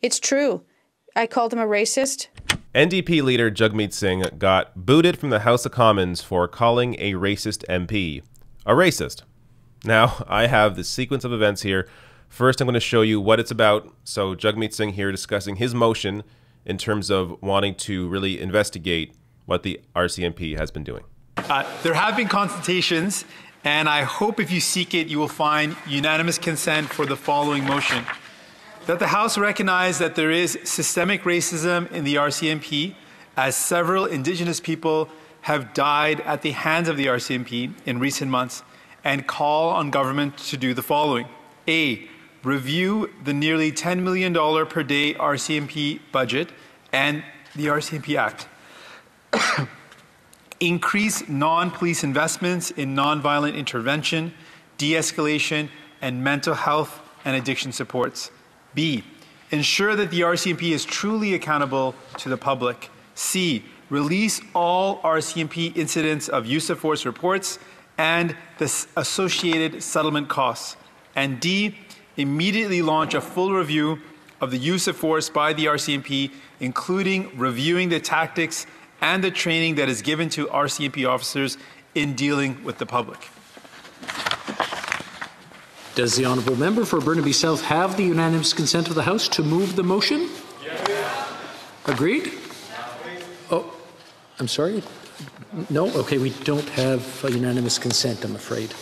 It's true. I called him a racist. NDP leader Jagmeet Singh got booted from the House of Commons for calling a racist MP a racist. Now, I have the sequence of events here. First, I'm going to show you what it's about. So Jagmeet Singh here discussing his motion in terms of wanting to really investigate what the RCMP has been doing. There have been consultations, and I hope if you seek it, you will find unanimous consent for the following motion. That the House recognize that there is systemic racism in the RCMP, as several Indigenous people have died at the hands of the RCMP in recent months, and call on government to do the following. A, review the nearly $10 million per day RCMP budget and the RCMP Act. Increase non-police investments in nonviolent intervention, de-escalation, and mental health and addiction supports. B, ensure that the RCMP is truly accountable to the public. C, release all RCMP incidents of use of force reports and the associated settlement costs. And D, immediately launch a full review of the use of force by the RCMP, including reviewing the tactics and the training that is given to RCMP officers in dealing with the public. Does the honourable member for Burnaby South have the unanimous consent of the House to move the motion? Yes. Agreed? Oh, I'm sorry? No? Okay, we don't have a unanimous consent, I'm afraid.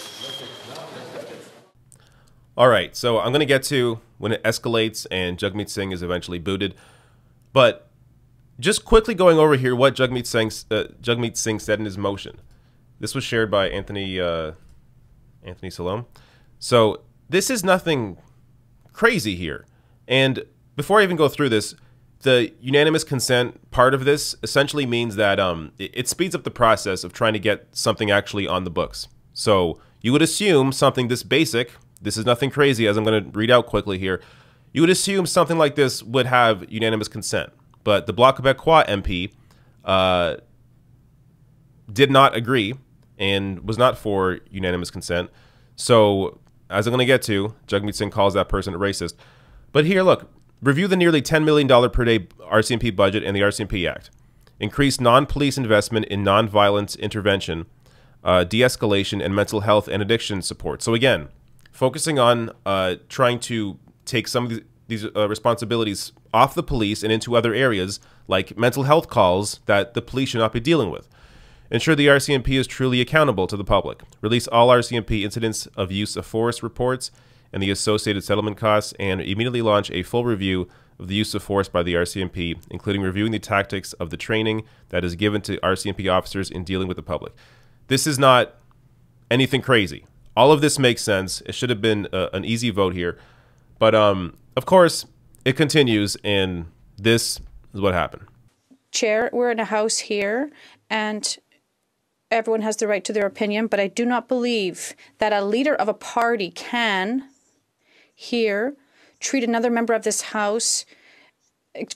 All right, so I'm going to get to when it escalates and Jagmeet Singh is eventually booted. But just quickly going over here what Jagmeet Singh said in his motion. This was shared by Anthony Salome. So this is nothing crazy here. And before I even go through this, the unanimous consent part of this essentially means that it speeds up the process of trying to get something actually on the books. So you would assume something this basic, this is nothing crazy as I'm going to read out quickly here, you would assume something like this would have unanimous consent. But the Bloc MP did not agree and was not for unanimous consent. So as I'm going to get to, Jagmeet Singh calls that person a racist. But here, look. Review the nearly $10 million per day RCMP budget and the RCMP Act. Increase non-police investment in non-violence intervention, de-escalation, and mental health and addiction support. So again, focusing on trying to take some of these responsibilities off the police and into other areas like mental health calls that the police should not be dealing with. Ensure the RCMP is truly accountable to the public. Release all RCMP incidents of use of force reports and the associated settlement costs, and immediately launch a full review of the use of force by the RCMP, including reviewing the tactics of the training that is given to RCMP officers in dealing with the public. This is not anything crazy. All of this makes sense. It should have been an easy vote here. But of course, it continues, and this is what happened. Chair, we're in a house here, and everyone has the right to their opinion, but I do not believe that a leader of a party can here treat another member of this House,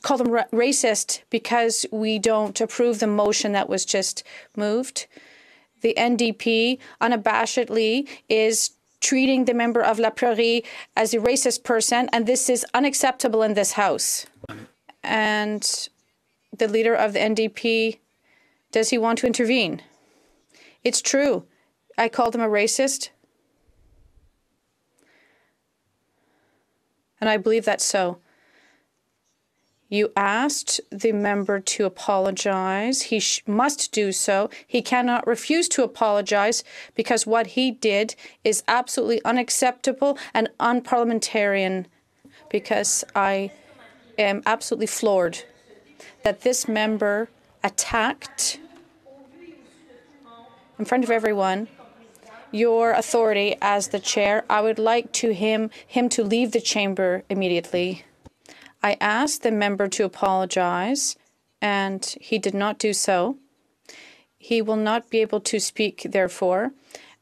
call them racist because we don't approve the motion that was just moved. The NDP unabashedly is treating the member of La Prairie as a racist person, and this is unacceptable in this House. And the leader of the NDP, does he want to intervene? It's true. I called him a racist. And I believe that's so. You asked the member to apologize. He must do so. He cannot refuse to apologize because what he did is absolutely unacceptable and unparliamentarian, because I am absolutely floored that this member attacked, in front of everyone, your authority as the chair. I would like him to leave the chamber immediately. I asked the member to apologize, and he did not do so. He will not be able to speak, therefore,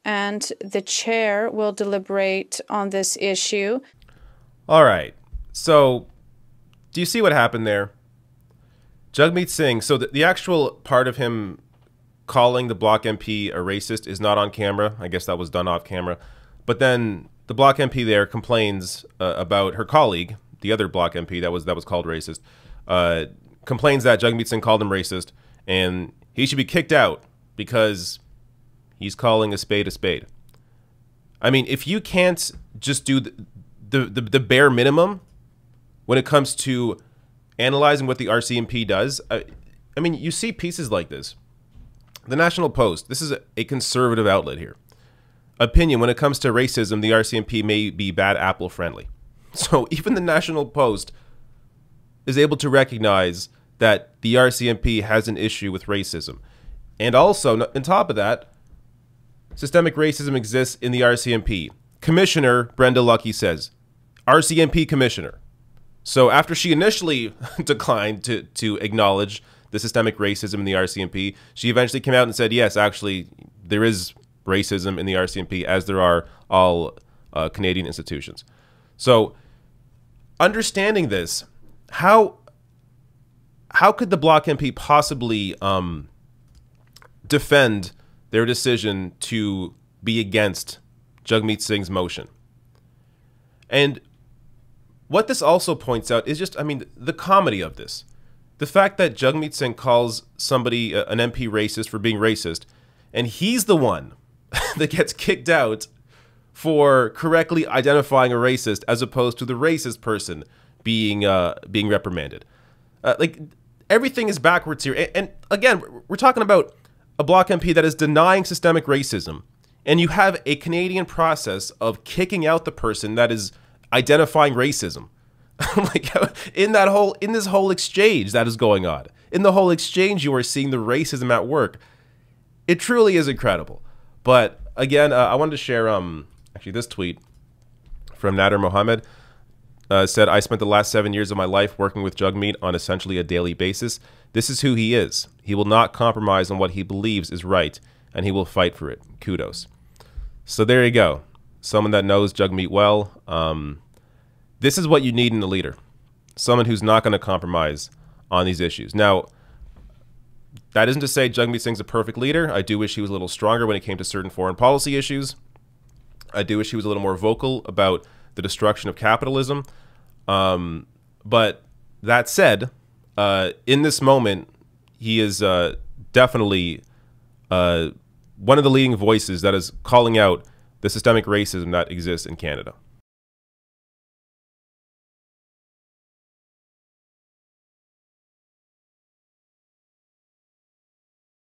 and the chair will deliberate on this issue. All right. So, do you see what happened there? Jagmeet Singh, so the actual part of him calling the Bloc MP a racist is not on camera. I guess that was done off camera. But then the Bloc MP there complains about her colleague, the other Bloc MP that was called racist, complains that Jagmeet Singh called him racist, and he should be kicked out because he's calling a spade a spade. I mean, if you can't just do the bare minimum when it comes to analyzing what the RCMP does, I mean, you see pieces like this. The National Post, this is a conservative outlet here. Opinion, when it comes to racism, the RCMP may be bad apple friendly. So even the National Post is able to recognize that the RCMP has an issue with racism. And also, on top of that, systemic racism exists in the RCMP. Commissioner Brenda Lucki says, RCMP commissioner. So after she initially declined to acknowledge the systemic racism in the RCMP, she eventually came out and said, yes, actually, there is racism in the RCMP, as there are all Canadian institutions. So understanding this, how could the Bloc MP possibly defend their decision to be against Jagmeet Singh's motion? And what this also points out is just, I mean, the comedy of this. The fact that Jagmeet Singh calls somebody, an MP, racist for being racist, and he's the one that gets kicked out for correctly identifying a racist, as opposed to the racist person being reprimanded. Like, everything is backwards here. And again, we're talking about a Bloc MP that is denying systemic racism, and you have a Canadian process of kicking out the person that is identifying racism. Like, in this whole exchange that is going on, in the whole exchange, you are seeing the racism at work. It truly is incredible. But again, I wanted to share actually this tweet from Nader Mohammed. Said, I spent the last 7 years of my life working with Jagmeet on essentially a daily basis. This is who he is. He will not compromise on what he believes is right, and he will fight for it. Kudos. So there you go. Someone that knows Jagmeet well. This is what you need in a leader. Someone who's not going to compromise on these issues. Now, that isn't to say Jagmeet Singh's a perfect leader. I do wish he was a little stronger when it came to certain foreign policy issues. I do wish he was a little more vocal about the destruction of capitalism. But that said, in this moment, he is definitely one of the leading voices that is calling out the systemic racism that exists in Canada.